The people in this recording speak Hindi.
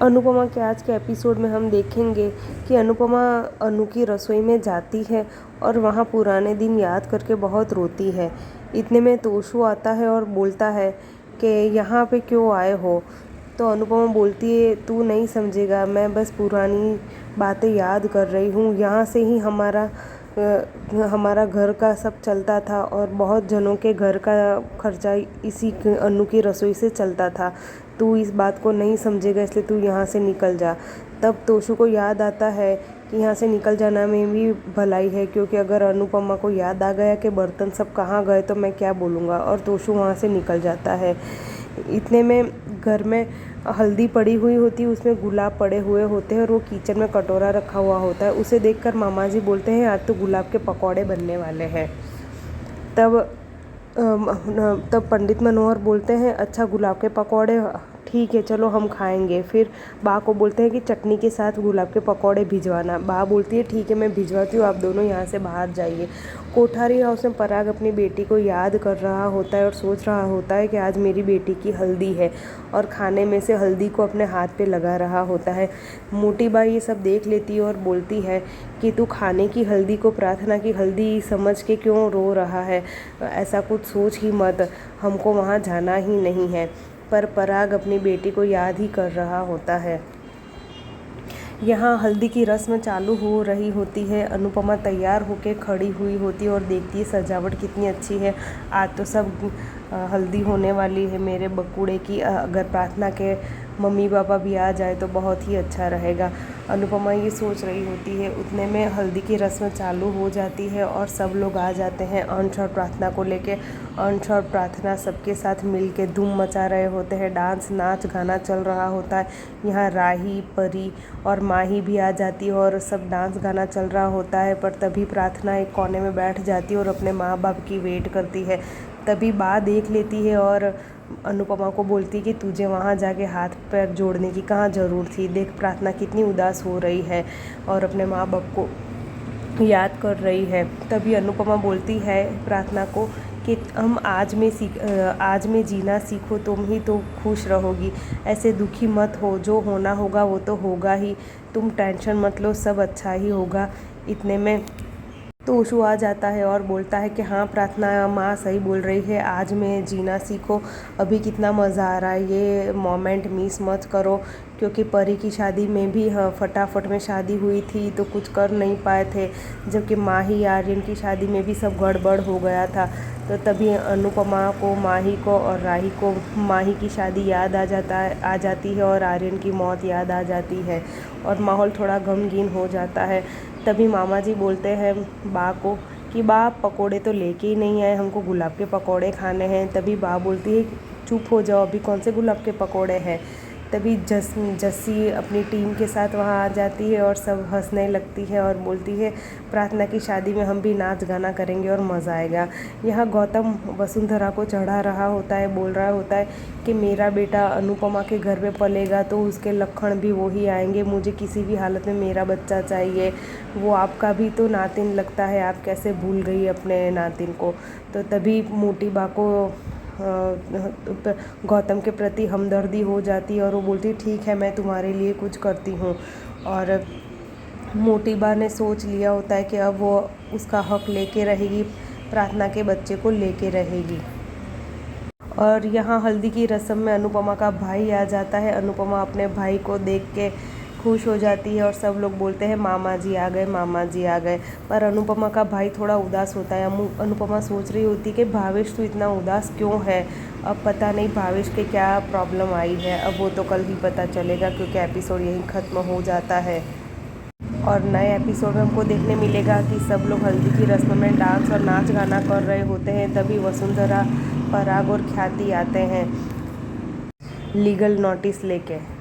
अनुपमा के आज के एपिसोड में हम देखेंगे कि अनुपमा अनु की रसोई में जाती है और वहाँ पुराने दिन याद करके बहुत रोती है। इतने में तोशु आता है और बोलता है कि यहाँ पे क्यों आए हो। तो अनुपमा बोलती है, तू नहीं समझेगा, मैं बस पुरानी बातें याद कर रही हूँ। यहाँ से ही हमारा घर का सब चलता था और बहुत जनों के घर का खर्चा इसी अनु की रसोई से चलता था। तू इस बात को नहीं समझेगा, इसलिए तू यहाँ से निकल जा। तब तोशु को याद आता है कि यहाँ से निकल जाना में भी भलाई है, क्योंकि अगर अनुपमा को याद आ गया कि बर्तन सब कहाँ गए तो मैं क्या बोलूँगा। और तोशु वहाँ से निकल जाता है। इतने में घर में हल्दी पड़ी हुई होती है, उसमें गुलाब पड़े हुए होते हैं और वो किचन में कटोरा रखा हुआ होता है। उसे देखकर मामा जी बोलते हैं, आज तो गुलाब के पकौड़े बनने वाले हैं। तब पंडित मनोहर बोलते हैं, अच्छा गुलाब के पकौड़े, ठीक है चलो हम खाएंगे। फिर बा को बोलते हैं कि चटनी के साथ गुलाब के पकौड़े भिजवाना। बा बोलती है, ठीक है मैं भिजवाती हूँ, आप दोनों यहाँ से बाहर जाइए। कोठारी हाउस में पराग अपनी बेटी को याद कर रहा होता है और सोच रहा होता है कि आज मेरी बेटी की हल्दी है, और खाने में से हल्दी को अपने हाथ पे लगा रहा होता है। मोटी बा ये सब देख लेती है और बोलती है कि तू खाने की हल्दी को प्रार्थना की हल्दी समझ के क्यों रो रहा है, ऐसा कुछ सोच ही मत, हमको वहाँ जाना ही नहीं है। पर पराग अपनी बेटी को याद ही कर रहा होता है। यहाँ हल्दी की रस्म चालू हो रही होती है। अनुपमा तैयार होकर खड़ी हुई होती है और देखती है सजावट कितनी अच्छी है। आज तो सब हल्दी होने वाली है मेरे बकुड़े की। अगर प्रार्थना के मम्मी पापा भी आ जाए तो बहुत ही अच्छा रहेगा। अनुपमा ये सोच रही होती है। उतने में हल्दी की रस्म चालू हो जाती है और सब लोग आ जाते हैं अंश और प्रार्थना को लेके। अंश और प्रार्थना सबके साथ मिल के धूम मचा रहे होते हैं। डांस नाच गाना चल रहा होता है। यहाँ राही, परी और माही भी आ जाती है और सब डांस गाना चल रहा होता है। पर तभी प्रार्थना एक कोने में बैठ जाती है और अपने माँ बाप की वेट करती है। तभी बा देख लेती है और अनुपमा को बोलती है कि तुझे वहाँ जाके हाथ पैर जोड़ने की कहाँ ज़रूर थी, देख प्रार्थना कितनी उदास हो रही है और अपने माँ बाप को याद कर रही है। तभी अनुपमा बोलती है प्रार्थना को कि हम आज में जीना सीखो, तुम ही तो खुश रहोगी, ऐसे दुखी मत हो, जो होना होगा वो तो होगा ही, तुम टेंशन मत लो, सब अच्छा ही होगा। इतने में तोशु आ जाता है और बोलता है कि हाँ प्रार्थना माँ सही बोल रही है, आज में जीना सीखो, अभी कितना मज़ा आ रहा है, ये मोमेंट मिस मत करो। क्योंकि परी की शादी में भी फटाफट में शादी हुई थी तो कुछ कर नहीं पाए थे, जबकि माही आर्यन की शादी में भी सब गड़बड़ हो गया था। तो तभी अनुपमा को, माही को और राही को माही की शादी याद आ जाती है और आर्यन की मौत याद आ जाती है और माहौल थोड़ा गमगीन हो जाता है। तभी मामा जी बोलते हैं बा को कि बा पकोड़े तो लेके ही नहीं आए, हमको गुलाब के पकोड़े खाने हैं। तभी बा बोलती है चुप हो जाओ, अभी कौन से गुलाब के पकोड़े हैं। तभी जस्सी अपनी टीम के साथ वहाँ आ जाती है और सब हंसने लगती है और बोलती है प्रार्थना की शादी में हम भी नाच गाना करेंगे और मज़ा आएगा। यहाँ गौतम वसुंधरा को चढ़ा रहा होता है, बोल रहा होता है कि मेरा बेटा अनुपमा के घर में पलेगा तो उसके लक्षण भी वही आएंगे, मुझे किसी भी हालत में मेरा बच्चा चाहिए, वो आपका भी तो नातिन लगता है, आप कैसे भूल गई अपने नातिन को। तो तभी मोटी बा को गौतम के प्रति हमदर्दी हो जाती है और वो बोलती ठीक है मैं तुम्हारे लिए कुछ करती हूँ। और मोटी बा ने सोच लिया होता है कि अब वो उसका हक लेके रहेगी, प्रार्थना के बच्चे को लेके रहेगी। और यहाँ हल्दी की रस्म में अनुपमा का भाई आ जाता है। अनुपमा अपने भाई को देख के खुश हो जाती है और सब लोग बोलते हैं मामा जी आ गए, मामा जी आ गए। पर अनुपमा का भाई थोड़ा उदास होता है। अनुपमा सोच रही होती है कि भावेश तू इतना उदास क्यों है। अब पता नहीं भावेश के क्या प्रॉब्लम आई है, अब वो तो कल ही पता चलेगा, क्योंकि एपिसोड यहीं ख़त्म हो जाता है। और नए एपिसोड में हमको देखने मिलेगा कि सब लोग हल्दी की रस्म में डांस और नाच गाना कर रहे होते हैं। तभी वसुंधरा, पराग और ख्याति आते हैं लीगल नोटिस लेके।